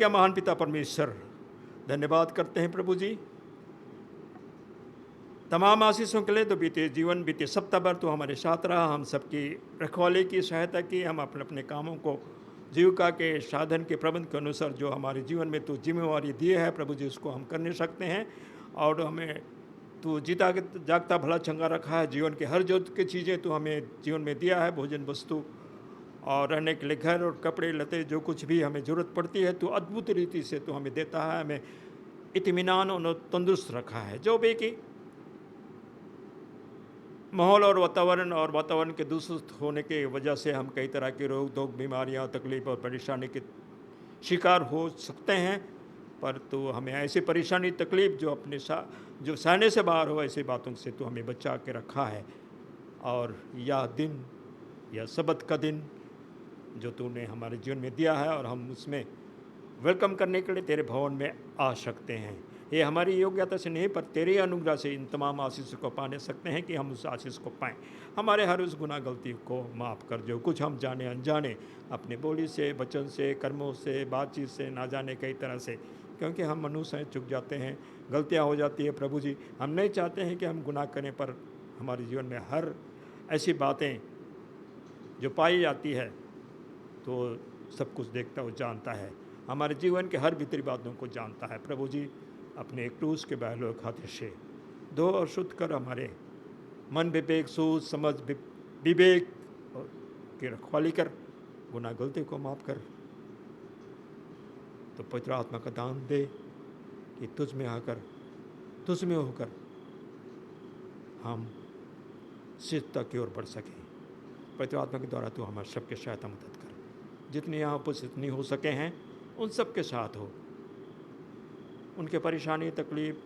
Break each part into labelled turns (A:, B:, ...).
A: क्या महान पिता परमेश्वर, धन्यवाद करते हैं प्रभु जी तमाम आशीषों के लिए। तो बीते सप्ताह भर तो हमारे साथ रहा, हम सबकी रखवाली की सहायता की। हम अपने अपने कामों को जीविका के साधन के प्रबंध के अनुसार जो हमारे जीवन में तो जिम्मेवारी दिए है प्रभु जी, उसको हम कर नहीं सकते हैं। और हमें तो जीता जागता भला चंगा रखा है। जीवन के हर जरूरत की चीज़ें तो हमें जीवन में दिया है, भोजन वस्तु और रहने के लिए घर और कपड़े लते, जो कुछ भी हमें ज़रूरत पड़ती है तो अद्भुत रीति से तो हमें देता है। हमें इत्मीनान और तंदुरुस्त रखा है। जो भी कि माहौल और वातावरण के दूषित होने की वजह से हम कई तरह के रोग धोग, बीमारियां, तकलीफ और परेशानी के शिकार हो सकते हैं। पर तो हमें ऐसी परेशानी तकलीफ जो सहने से बाहर हो, ऐसी बातों से तो हमें बचा के रखा है। और यह दिन, यह सबत का दिन जो तूने हमारे जीवन में दिया है, और हम उसमें वेलकम करने के लिए तेरे भवन में आ सकते हैं। ये हमारी योग्यता से नहीं, पर तेरे अनुग्रह से इन तमाम आशीष को पाने सकते हैं कि हम उस आशीष को पाएं। हमारे हर उस गुनाह गलती को माफ़ कर, जो कुछ हम जाने अनजाने अपने बोली से, वचन से, कर्मों से, बातचीत से, ना जाने कई तरह से, क्योंकि हम मनुष्य हैं, चूक जाते हैं, गलतियाँ हो जाती है प्रभु जी। हम नहीं चाहते हैं कि हम गुनाह करें, पर हमारे जीवन में हर ऐसी बातें जो पाई जाती है तो सब कुछ देखता और जानता है। हमारे जीवन के हर भीतरी बातों को जानता है प्रभु जी। अपने क्रूस के बहलों खातिर से धो और शुद्ध कर, हमारे मन विवेक, सोच समझ, विवेक की रखवाली कर, गुनाह गलती को माफ़ कर। तो पवित्र आत्मा का दान दे कि तुझ में आकर, तुझ में होकर हम सिद्धता की ओर बढ़ सकें। पवित्र आत्मा के द्वारा तू हमारे सबके सहायता मदद कर। जितने यहाँ पर जितनी हो सके हैं उन सब के साथ हो। उनके परेशानी, तकलीफ,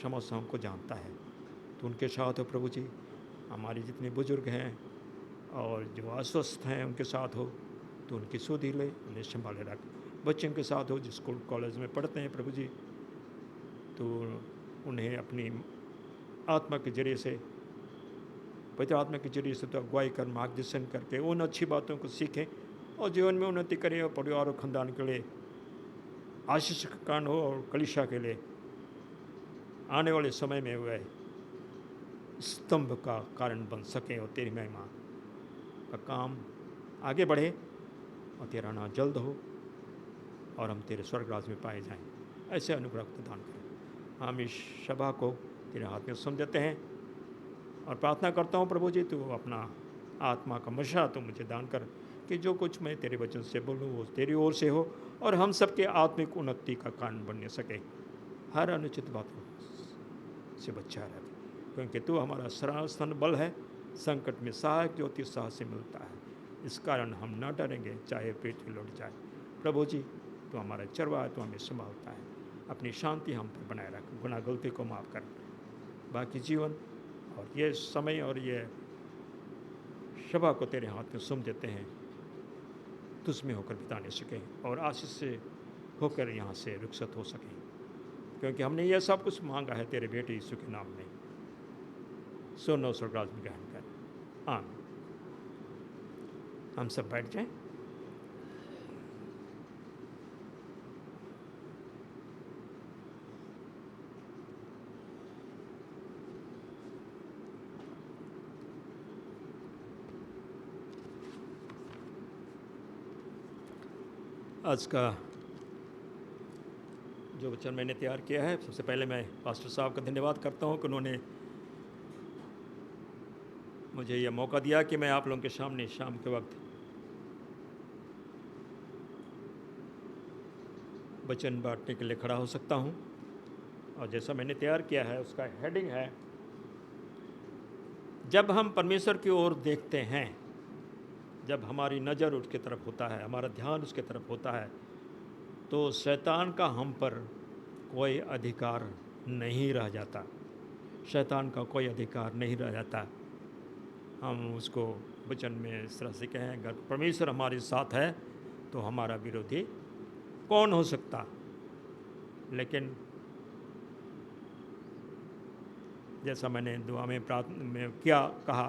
A: समस्याओं को जानता है तो उनके साथ हो प्रभु जी। हमारे जितने बुजुर्ग हैं और जो अस्वस्थ हैं उनके साथ हो, तो उनकी सुधि ले, उन्हें संभाले रख। बच्चों के साथ हो जो स्कूल कॉलेज में पढ़ते हैं प्रभु जी, तो उन्हें अपनी आत्मा के जरिए से, पवित्र आत्मा के जरिए से तो अगुवाई कर, मार्गदर्शन करके उन अच्छी बातों को सीखें और जीवन में उन्नति करें, और परिवार और खानदान के लिए आशीष का कारण हो, और कलीसिया के लिए आने वाले समय में वह स्तंभ का कारण बन सकें, और तेरी महिमा का काम आगे बढ़े, और तेरा नाम जल्द हो, और हम तेरे स्वर्ग राज में पाए जाएं। ऐसे अनुग्रह प्रदान करें। हम इस सभा को तेरे हाथ में सौंप देते हैं और प्रार्थना करता हूँ प्रभु जी, तू अपना आत्मा का मशा तो मुझे दान कर कि जो कुछ मैं तेरे वचन से बोलूँ वो तेरी ओर से हो, और हम सबके आत्मिक उन्नति का कारण बनने सके। हर अनुचित बातों से बचा रहे, क्योंकि तू हमारा शरण बल है। संकट में सहायक जो अति साहस से मिलता है, इस कारण हम न डरेंगे चाहे पृथ्वी लौट जाए। प्रभु जी तो हमारा चरवाहा है, तो हमें संभालता है। अपनी शांति हम पर बनाए रख, गुनाह गलती को माफ़ कर। बाकी जीवन और ये समय और ये सभा को तेरे हाथ में सौंप देते हैं, तुझ में होकर बिताने सकें और आशीष से होकर यहाँ से रुखसत हो सकें, क्योंकि हमने यह सब कुछ मांगा है तेरे बेटे यीशु के नाम में। सोनो स्वर्गराज में ग्रहण कर, आमीन। हम सब बैठ जाएं। आज का जो वचन मैंने तैयार किया है, सबसे पहले मैं पास्टर साहब का धन्यवाद करता हूं कि उन्होंने मुझे यह मौका दिया कि मैं आप लोगों के सामने शाम के वक्त वचन बांटने के लिए खड़ा हो सकता हूं। और जैसा मैंने तैयार किया है उसका हेडिंग है, जब हम परमेश्वर की ओर देखते हैं, जब हमारी नज़र उसकी तरफ होता है, हमारा ध्यान उसकी तरफ होता है, तो शैतान का हम पर कोई अधिकार नहीं रह जाता। शैतान का कोई अधिकार नहीं रह जाता। हम उसको वचन में इस तरह से कहें, अगर परमेश्वर हमारे साथ है तो हमारा विरोधी कौन हो सकता। लेकिन जैसा मैंने दुआ में प्रार्थना में क्या कहा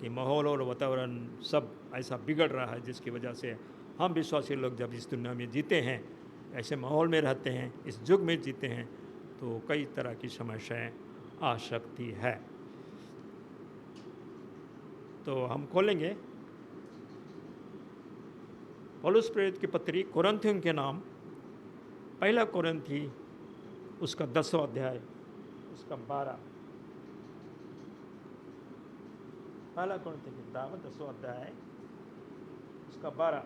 A: कि माहौल और वातावरण सब ऐसा बिगड़ रहा है, जिसकी वजह से हम विश्वासी लोग जब इस दुनिया में जीते हैं ऐसे माहौल में रहते हैं, इस युग में जीते हैं, तो कई तरह की समस्याएं आ सकती है। तो हम खोलेंगे पौलुस प्रेरित की पत्री कोरिन्थियों के नाम, पहला कोरिन्थी उसका 10वां अध्याय उसका 12, पहला कोरिन्थी की किताब 10वां अध्याय उसका 12।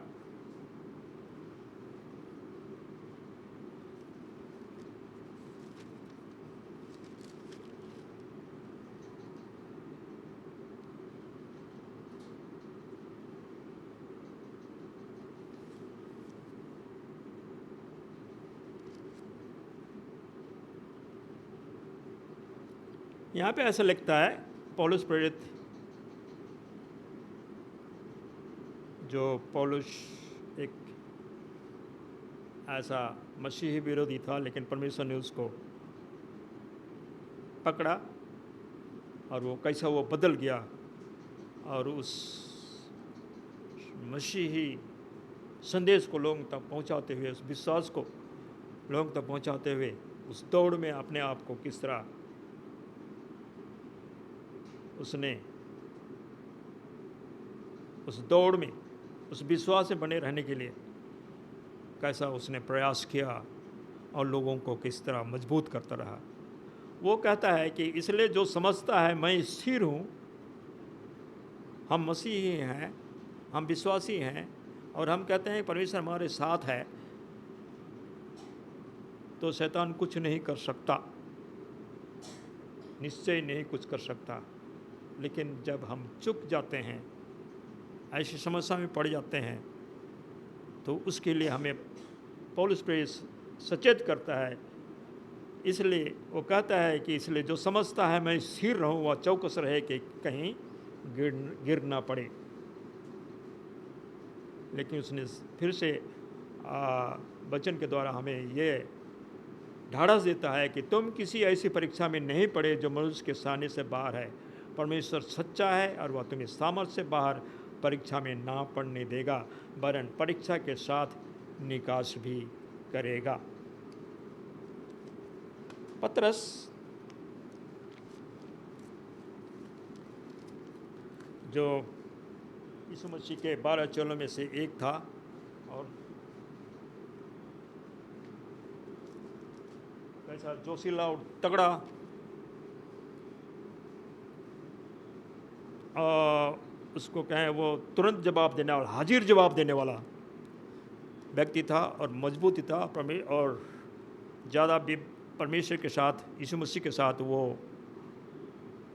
A: यहाँ पे ऐसा लिखता है, पौलुस प्रेरित, जो पौलुस एक ऐसा मसीही विरोधी था, लेकिन परमेश्वर ने उसको पकड़ा और वो कैसा वो बदल गया, और उस मसीही संदेश को लोगों तक पहुंचाते हुए, उस विश्वास को लोगों तक पहुंचाते हुए, उस दौड़ में अपने आप को किस तरह उसने उस दौड़ में, उस विश्वास में बने रहने के लिए कैसा उसने प्रयास किया और लोगों को किस तरह मजबूत करता रहा। वो कहता है कि इसलिए जो समझता है मैं स्थिर हूँ, हम मसीही हैं, हम विश्वासी हैं, और हम कहते हैं परमेश्वर हमारे साथ है, तो शैतान कुछ नहीं कर सकता, निश्चय नहीं कुछ कर सकता। लेकिन जब हम चुक जाते हैं, ऐसी समस्या में पड़ जाते हैं, तो उसके लिए हमें पौलुस प्रेरित सचेत करता है। इसलिए वो कहता है कि इसलिए जो समझता है मैं स्थिर रहूं, वह चौकस रहे कि कहीं गिर ना पड़े। लेकिन उसने फिर से वचन के द्वारा हमें ये ढाढ़स देता है कि तुम किसी ऐसी परीक्षा में नहीं पड़े जो मनुष्य के सामने से बाहर है। परमेश्वर सच्चा है और वह तुम्हें सामर्थ्य से बाहर परीक्षा में ना पड़ने देगा, वरन परीक्षा के साथ निकास भी करेगा। पतरस जो यीशु मसीह के 12 चेलों में से एक था, और कैसा जोशीला और तगड़ा उसको कहें, वो तुरंत जवाब देने वाला, हाजिर जवाब देने वाला व्यक्ति था, और मजबूती था, और ज़्यादा भी परमेश्वर के साथ, यीशु मसीह के साथ वो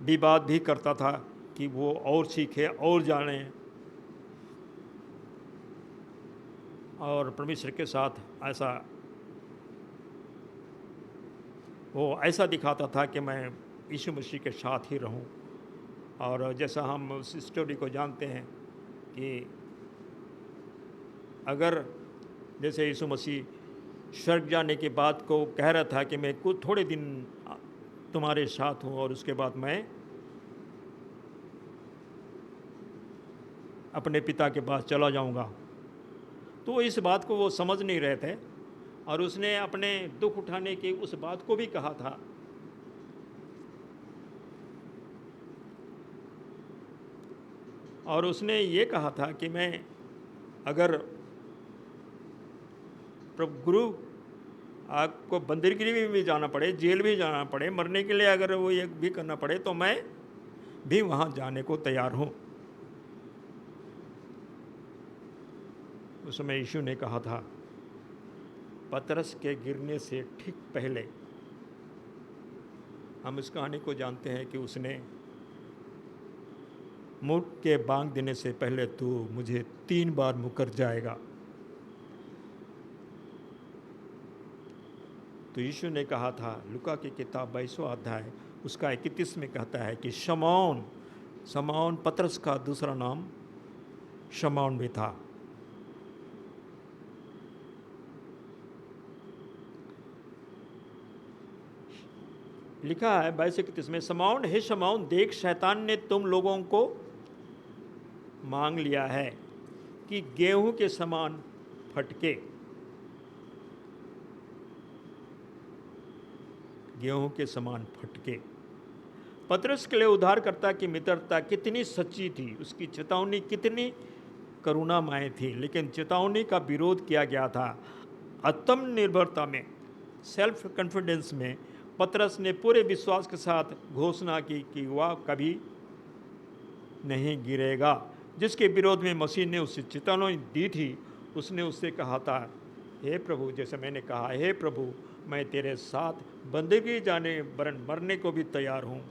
A: विवाद भी करता था कि वो और सीखे और जाने, और परमेश्वर के साथ वो ऐसा दिखाता था कि मैं यीशु मसीह के साथ ही रहूं। और जैसा हम उस स्टोरी को जानते हैं कि अगर जैसे यीशु मसीह स्वर्ग जाने के बाद को कह रहा था कि मैं कुछ थोड़े दिन तुम्हारे साथ हूँ और उसके बाद मैं अपने पिता के पास चला जाऊँगा, तो इस बात को वो समझ नहीं रहे थे, और उसने अपने दुख उठाने की उस बात को भी कहा था। और उसने ये कहा था कि मैं अगर प्रभु गुरु आपको बंदरगिरी में भी जाना पड़े, जेल भी जाना पड़े, मरने के लिए अगर वो ये भी करना पड़े, तो मैं भी वहाँ जाने को तैयार हूँ। उस समय यीशु ने कहा था, पतरस के गिरने से ठीक पहले, हम इस कहानी को जानते हैं कि उसने मुख के बांग देने से पहले तू मुझे 3 बार मुकर जाएगा। तो यीशु ने कहा था, लूका की किताब 22वां अध्याय उसका 31 में कहता है कि शमौन पतरस का दूसरा नाम शमौन भी था। लिखा है 22-31 में, शमौन, हे शमौन, देख शैतान ने तुम लोगों को मांग लिया है कि गेहूं के समान फटके, गेहूं के समान फटके। पतरस के लिए उद्धारकर्ता की मित्रता कितनी सच्ची थी, उसकी चेतावनी कितनी करुणामय थी, लेकिन चेतावनी का विरोध किया गया था। आत्मनिर्भरता में, सेल्फ कॉन्फिडेंस में पतरस ने पूरे विश्वास के साथ घोषणा की कि वह कभी नहीं गिरेगा। जिसके विरोध में मसीह ने उसे चेतावनी दी थी, उसने उससे कहा था, हे प्रभु, जैसे मैंने कहा, हे प्रभु, मैं तेरे साथ बंदगी जाने वरन मरने को भी तैयार हूँ।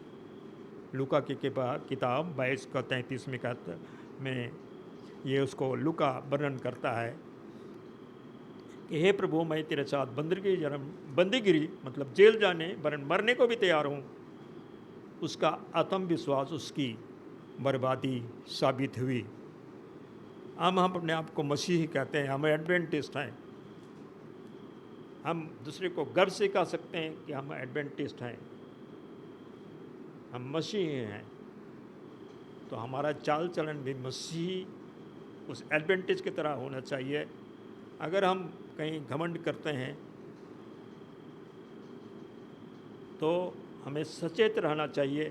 A: लूका की किताब 22 का 33 में कहता में ये उसको लूका वर्णन करता है कि हे प्रभु, मैं तेरे साथ बंदीगिरी मतलब जेल जाने वरन मरने को भी तैयार हूँ। उसका आत्मविश्वास उसकी बर्बादी साबित हुई। हम अपने आप को मसीही कहते हैं, हम एडवेंटिस्ट हैं। हम दूसरे को गर्व से कह सकते हैं कि हम एडवेंटिस्ट हैं, हम मसीही हैं। तो हमारा चाल चलन भी मसीही उस एडवेंटिस्ट की तरह होना चाहिए। अगर हम कहीं घमंड करते हैं तो हमें सचेत रहना चाहिए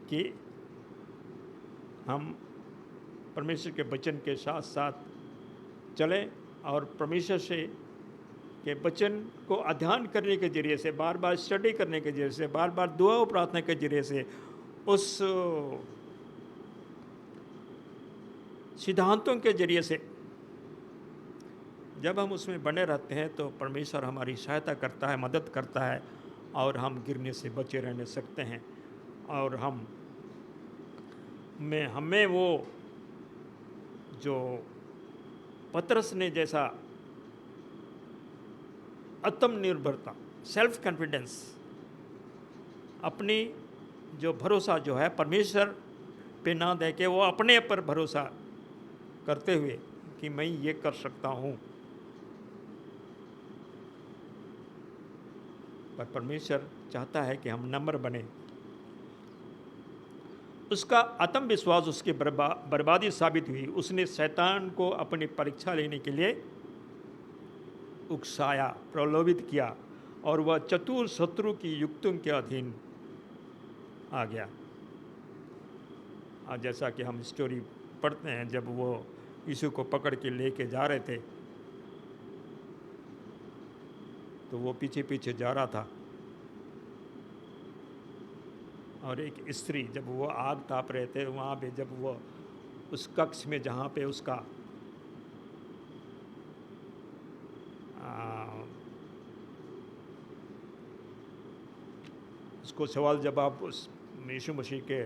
A: कि हम परमेश्वर के वचन के साथ साथ चलें और परमेश्वर से के वचन को अध्ययन करने के जरिए से, बार बार स्टडी करने के जरिए से, बार बार दुआ और प्रार्थना के जरिए से उस सिद्धांतों के जरिए से जब हम उसमें बने रहते हैं तो परमेश्वर हमारी सहायता करता है, मदद करता है और हम गिरने से बचे रहने सकते हैं। और हमें वो जो पतरस ने जैसा आत्मनिर्भरता, सेल्फ कॉन्फिडेंस, अपनी जो भरोसा जो है परमेश्वर पे ना दे के वो अपने पर भरोसा करते हुए कि मैं ये कर सकता हूँ, पर परमेश्वर चाहता है कि हम नम्र बने। उसका आत्मविश्वास उसकी बर्बादी साबित हुई। उसने शैतान को अपनी परीक्षा लेने के लिए उकसाया, प्रलोभित किया और वह चतुर शत्रु की युक्तों के अधीन आ गया। और जैसा कि हम स्टोरी पढ़ते हैं, जब वो यीशु को पकड़ के लेके जा रहे थे तो वो पीछे पीछे जा रहा था और एक स्त्री, जब वो आग ताप रहे थे वहाँ पे, जब वो उस कक्ष में जहाँ पे उसका उसको सवाल जवाब उस यीशु मसीह के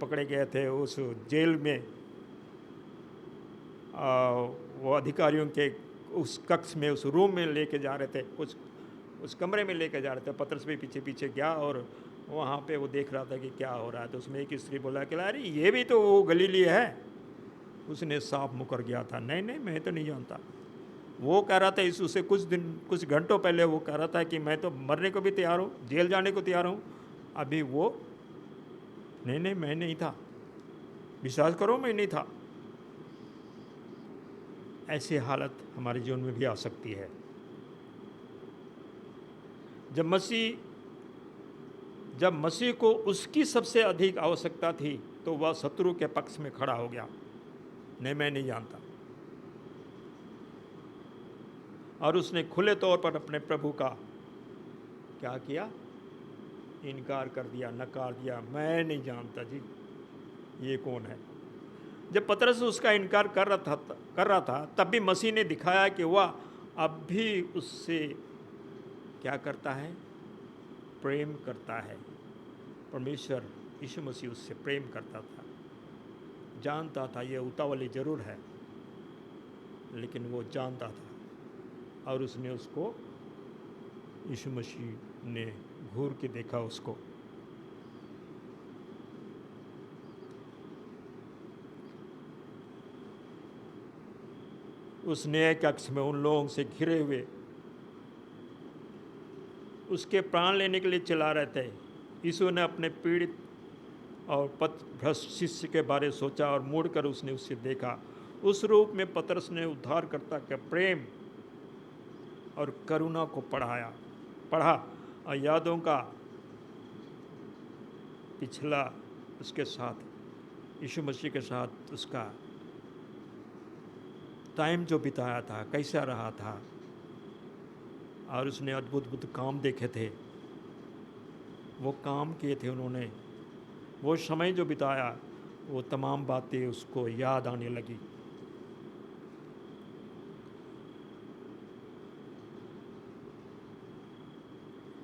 A: पकड़े गए थे उस जेल में, वो अधिकारियों के उस कक्ष में, उस रूम में लेके जा रहे थे, कुछ उस कमरे में लेके जा रहे थे। पतरस भी पीछे पीछे गया और वहाँ पे वो देख रहा था कि क्या हो रहा है। तो उसमें एक स्त्री बोला कि अरे ये भी तो वो गलीली है। उसने साफ मुकर गया था, नहीं नहीं मैं तो नहीं जानता। वो कह रहा था यीशु से कुछ घंटों पहले वो कह रहा था कि मैं तो मरने को भी तैयार हूँ, जेल जाने को तैयार हूँ। अभी वो नहीं नहीं मैं नहीं था, विश्वास करो मैं नहीं था। ऐसी हालत हमारे जीवन में भी आ सकती है। जब मसीह को उसकी सबसे अधिक आवश्यकता थी तो वह शत्रु के पक्ष में खड़ा हो गया, नहीं मैं नहीं जानता। और उसने खुले तौर पर अपने प्रभु का क्या किया, इनकार कर दिया, नकार दिया, मैं नहीं जानता जी ये कौन है। जब पतरस उसका इनकार कर रहा था तब भी मसीह ने दिखाया कि वह अब भी उससे क्या करता है, प्रेम करता है। परमेश्वर यीशु मसीह उससे प्रेम करता था, जानता था ये उतावली जरूर है, लेकिन वो जानता था और उसने उसको, यीशु मसीह ने घूर के देखा उसको। उस न्याय कक्ष में उन लोगों से घिरे हुए उसके प्राण लेने के लिए चिल्ला रहे थे। यीशु ने अपने पीड़ित और पथभ्रष्ट शिष्य के बारे में सोचा और मुड़कर उसने उससे देखा। उस रूप में पतरस ने उद्धारकर्ता का प्रेम और करुणा को पढ़ा और यादों का पिछला उसके साथ यीशु मसीह के साथ उसका टाइम जो बिताया था, कैसा रहा था, और उसने अद्भुत अद्भुत काम देखे थे, वो काम किए थे उन्होंने, वो समय जो बिताया, वो तमाम बातें उसको याद आने लगी।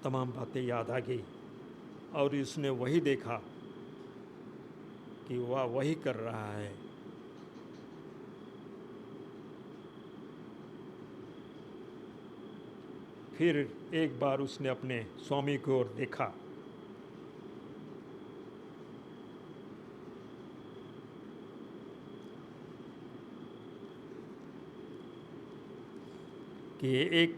A: तमाम बातें याद आ गई और उसने वही देखा कि वह वही कर रहा है। फिर एक बार उसने अपने स्वामी की ओर देखा कि एक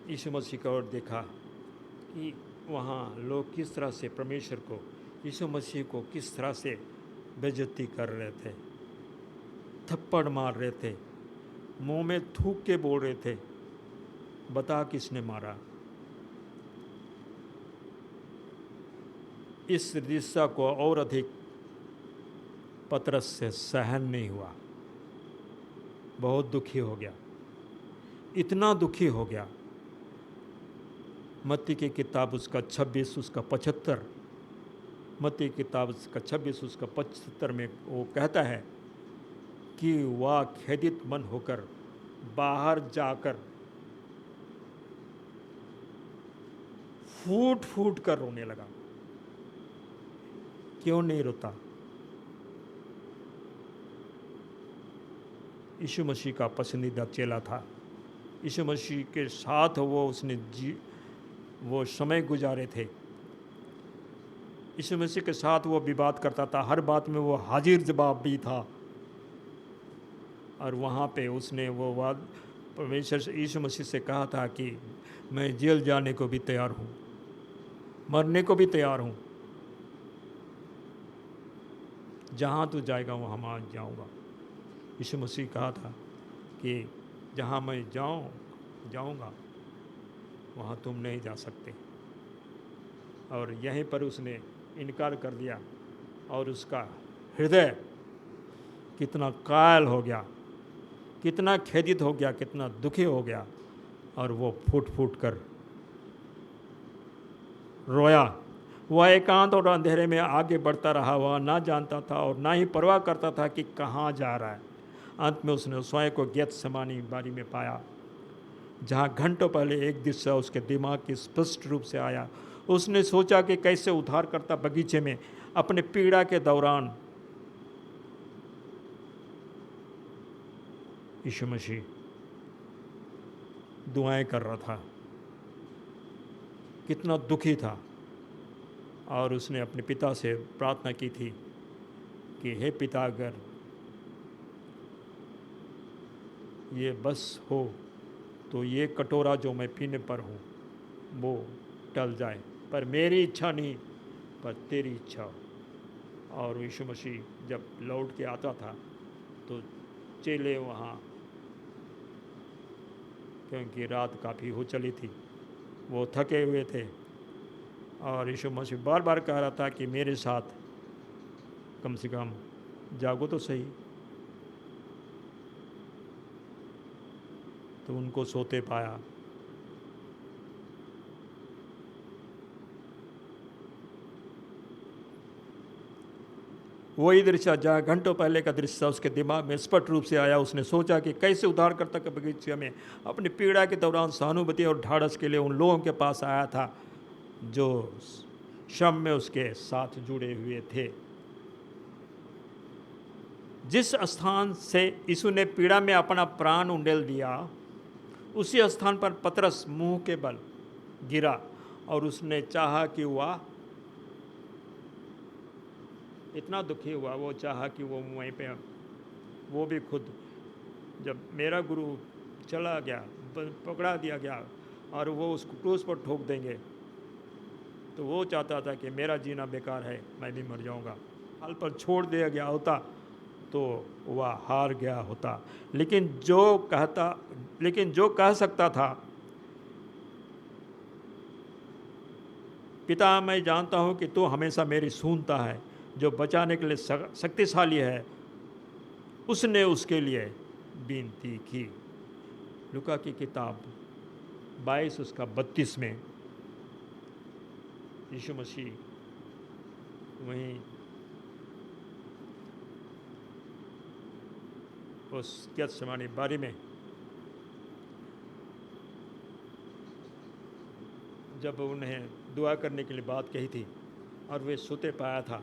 A: यीशु मसीह की ओर देखा कि वहाँ लोग किस तरह से परमेश्वर को, यीशु मसीह को किस तरह से बेइज्जती कर रहे थे, थप्पड़ मार रहे थे, मुंह में थूक के बोल रहे थे, बता किसने मारा। इस दृश्य को और अधिक पतरस से सहन नहीं हुआ, बहुत दुखी हो गया, इतना दुखी हो गया। मत्ती की किताब उसका 26 उसका 75, मत्ती की किताब उसका 26 उसका 75 में वो कहता है कि वह खेदित मन होकर बाहर जाकर फूट फूट कर रोने लगा। क्यों नहीं रोता? यीशु मसीह का पसंदीदा चेला था, यीशु मसीह के साथ उसने वो समय गुजारे थे, यीशु मसीह के साथ वो विवाद करता था, हर बात में वो हाजिर जवाब भी था। और वहाँ पे उसने वो वाद परमेश्वर से, यीशु मसीह से कहा था कि मैं जेल जाने को भी तैयार हूँ, मरने को भी तैयार हूँ, जहाँ तू जाएगा वहाँ मैं जाऊँगा। यीशु मसीह कहा था कि जहाँ मैं जाऊँगा वहाँ तुम नहीं जा सकते। और यहीं पर उसने इनकार कर दिया और उसका हृदय कितना कायल हो गया, कितना खेदित हो गया, कितना दुखी हो गया, और वो फूट फूट कर रोया। वह एकांत और अंधेरे में आगे बढ़ता रहा, वह ना जानता था और ना ही परवाह करता था कि कहाँ जा रहा है। अंत में उसने स्वयं को गेत्सेमानी बारी में पाया, जहाँ घंटों पहले एक दृश्य उसके दिमाग की स्पष्ट रूप से आया। उसने सोचा कि कैसे उद्धारकर्ता बगीचे में अपने पीड़ा के दौरान यीशु मसीह दुआएं कर रहा था, कितना दुखी था। और उसने अपने पिता से प्रार्थना की थी कि हे पिता, अगर ये बस हो तो ये कटोरा जो मैं पीने पर हूँ वो टल जाए, पर मेरी इच्छा नहीं पर तेरी इच्छा हो। और यीशु मसीह जब लौट के आता था तो चेले वहाँ, क्योंकि रात काफ़ी हो चली थी, वो थके हुए थे, और यीशु मसीह बार बार कह रहा था कि मेरे साथ कम से कम जागो तो सही। तो उनको सोते पाया। वही दृश्य जहाँ घंटों पहले का दृश्य उसके दिमाग में स्पष्ट रूप से आया। उसने सोचा कि कैसे उद्धारकर्ता के बगीचे में अपनी पीड़ा के दौरान सहानुभूति और ढाढ़स के लिए उन लोगों के पास आया था जो श्रम में उसके साथ जुड़े हुए थे। जिस स्थान से यीशु ने पीड़ा में अपना प्राण उंडेल दिया, उसी स्थान पर पतरस मुंह के बल गिरा और उसने चाहा कि वह, इतना दुखी हुआ, वो चाहा कि वो वहीं पे, वो भी खुद, जब मेरा गुरु चला गया, पकड़ा दिया गया और वो उसको क्रूस पर ठोक देंगे, तो वो चाहता था कि मेरा जीना बेकार है, मैं भी मर जाऊंगा। हाल पर छोड़ दिया गया होता तो वह हार गया होता। लेकिन जो कह सकता था, पिता मैं जानता हूँ कि तू हमेशा मेरी सुनता है, जो बचाने के लिए शक्तिशाली है, उसने उसके लिए विनती की। लूका की किताब 22 उसका 32 में यीशु मसीह वहीं उस गेत्सेमानी बारी में जब उन्हें दुआ करने के लिए बात कही थी और वे सोते पाया था,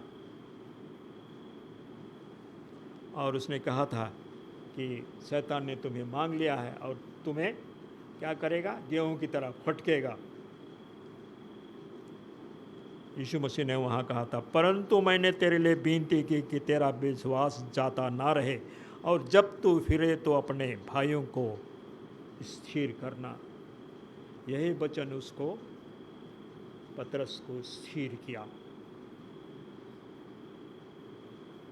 A: और उसने कहा था कि शैतान ने तुम्हें मांग लिया है और तुम्हें क्या करेगा, गेहूं की तरह फटकेगा। यीशु मसीह ने वहाँ कहा था, परंतु मैंने तेरे लिए विनती की कि तेरा विश्वास जाता ना रहे, और जब तू फिरे तो अपने भाइयों को स्थिर करना। यही वचन उसको, पतरस को स्थिर किया।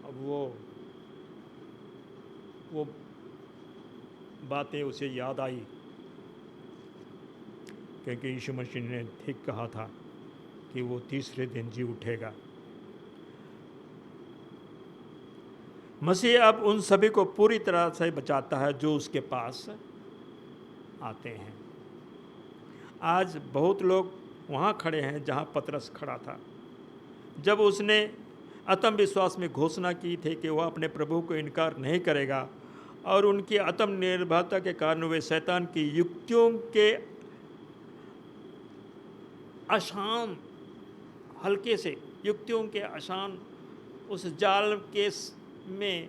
A: अब वो बातें उसे याद आई, क्योंकि यीशु मसीह ने ठीक कहा था कि वो तीसरे दिन जी उठेगा। मसीह अब उन सभी को पूरी तरह से बचाता है जो उसके पास आते हैं। आज बहुत लोग वहाँ खड़े हैं जहाँ पतरस खड़ा था, जब उसने आत्मविश्वास में घोषणा की थी कि वह अपने प्रभु को इनकार नहीं करेगा, और उनकी आत्मनिर्भरता के कारण वे शैतान की युक्तियों के आसान, हल्के से युक्तियों के आसान उस जाल के में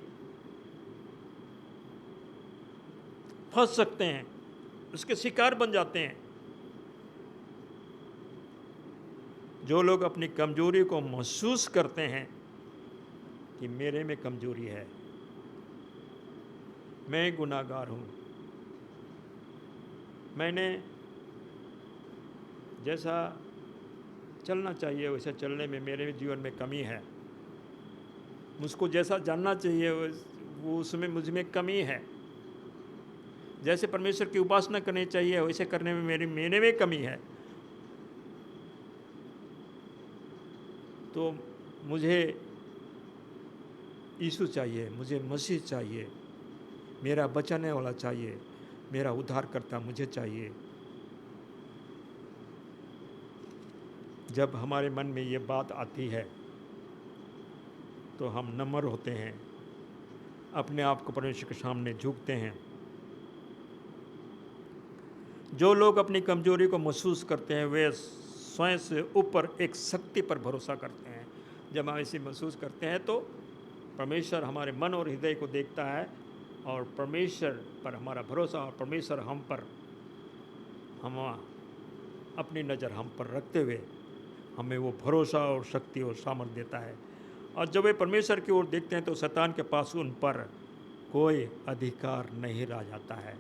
A: फंस सकते हैं, उसके शिकार बन जाते हैं। जो लोग अपनी कमजोरी को महसूस करते हैं कि मेरे में कमजोरी है, मैं गुनाहगार हूँ, मैंने जैसा चलना चाहिए वैसा चलने में मेरे जीवन में कमी है, मुझको जैसा जानना चाहिए वो उसमें मुझ में कमी है, जैसे परमेश्वर की उपासना करनी चाहिए वैसे करने में मेरे में कमी है, तो मुझे यीशु चाहिए, मुझे मसीह चाहिए, मेरा बचाने वाला चाहिए, मेरा उद्धारकर्ता मुझे चाहिए। जब हमारे मन में ये बात आती है तो हम नम्र होते हैं, अपने आप को परमेश्वर के सामने झुकते हैं। जो लोग अपनी कमजोरी को महसूस करते हैं वे स्वयं से ऊपर एक शक्ति पर भरोसा करते हैं। जब हम ऐसे महसूस करते हैं तो परमेश्वर हमारे मन और हृदय को देखता है, और परमेश्वर पर हमारा भरोसा, और परमेश्वर हम अपनी नज़र हम पर रखते हुए हमें वो भरोसा और शक्ति और सामर्थ्य देता है। और जब वे परमेश्वर की ओर देखते हैं तो शैतान के पास उन पर कोई अधिकार नहीं रह जाता है।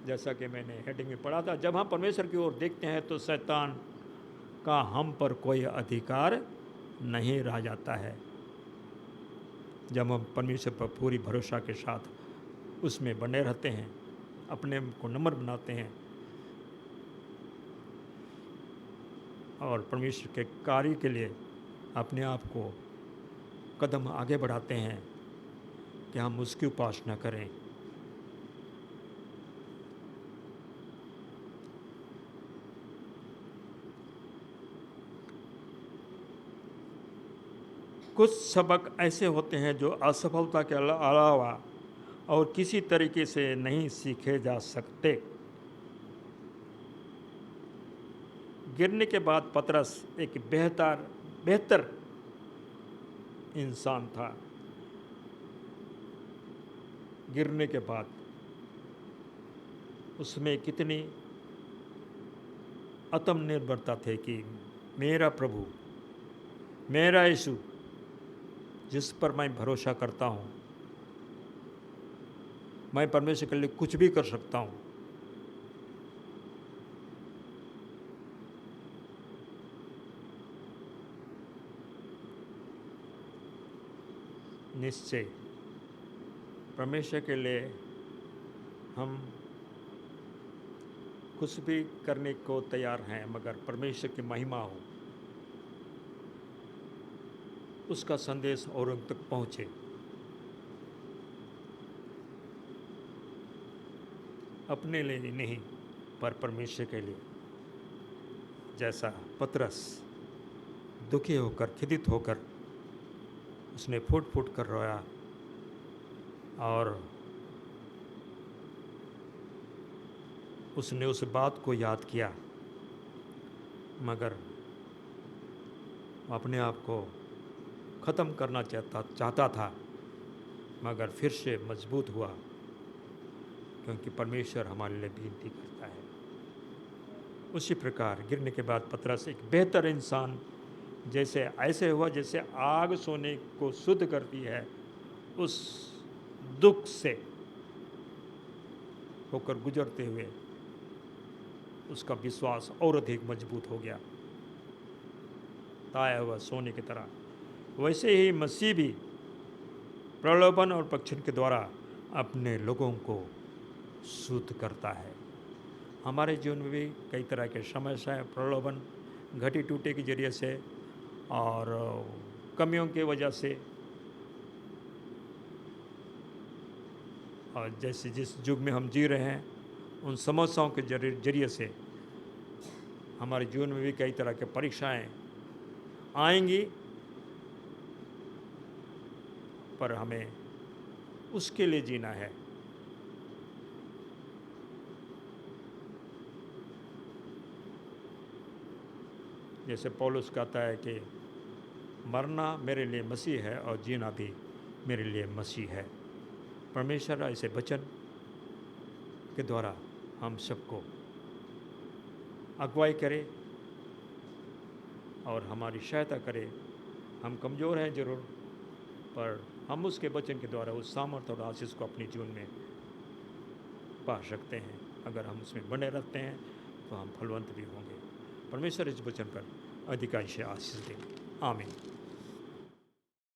A: जैसा कि मैंने हेडिंग में पढ़ा था, जब हम परमेश्वर की ओर देखते हैं तो शैतान का हम पर कोई अधिकार नहीं रह जाता है। जब हम परमेश्वर पर पूरी भरोसा के साथ उसमें बने रहते हैं, अपने को नम्र बनाते हैं और परमेश्वर के कार्य के लिए अपने आप को कदम आगे बढ़ाते हैं कि हम उसकी उपासना करें। कुछ सबक ऐसे होते हैं जो असफलता के अलावा और किसी तरीके से नहीं सीखे जा सकते। गिरने के बाद पतरस एक बेहतर इंसान था। गिरने के बाद उसमें कितनी आत्मनिर्भरता थी कि मेरा प्रभु, मेरा यीशु जिस पर मैं भरोसा करता हूँ, मैं परमेश्वर के लिए कुछ भी कर सकता हूँ। निश्चय परमेश्वर के लिए हम कुछ भी करने को तैयार हैं, मगर परमेश्वर की महिमा हो, उसका संदेश औरों तक पहुँचे। अपने लिए नहीं, पर परमेश्वर के लिए। जैसा पतरस दुखी होकर, खिदित होकर उसने फूट फूट कर रोया और उसने उस बात को याद किया, मगर अपने आप को ख़त्म करना चाहता था, मगर फिर से मजबूत हुआ, क्योंकि परमेश्वर हमारे लिए विनती करता है। उसी प्रकार गिरने के बाद पतरस एक बेहतर इंसान जैसे ऐसे हुआ जैसे आग सोने को शुद्ध करती है, उस दुख से होकर गुजरते हुए उसका विश्वास और अधिक मजबूत हो गया, ताया हुआ सोने की तरह। वैसे ही मसीह भी प्रलोभन और परीक्षण के द्वारा अपने लोगों को शुद्ध करता है। हमारे जीवन में भी कई तरह के समस्याएं, प्रलोभन, घटी टूटे के जरिए से और कमियों की वजह से, और जैसे जिस युग में हम जी रहे हैं उन समस्याओं के जरिए से हमारे जीवन में भी कई तरह के परीक्षाएं आएंगी, पर हमें उसके लिए जीना है। जैसे पौलुस कहता है कि मरना मेरे लिए मसीह है और जीना भी मेरे लिए मसीह है। परमेश्वर ऐसे वचन के द्वारा हम सबको अगुवाई करे और हमारी सहायता करे। हम कमज़ोर हैं ज़रूर, पर हम उसके वचन के द्वारा उस सामर्थ्य और आशीष को अपने जीवन में पा सकते हैं। अगर हम उसमें बने रहते हैं तो हम फलवंत भी होंगे। परमेश्वर इस वचन पर अधिकांश आशीष दें। आमीन।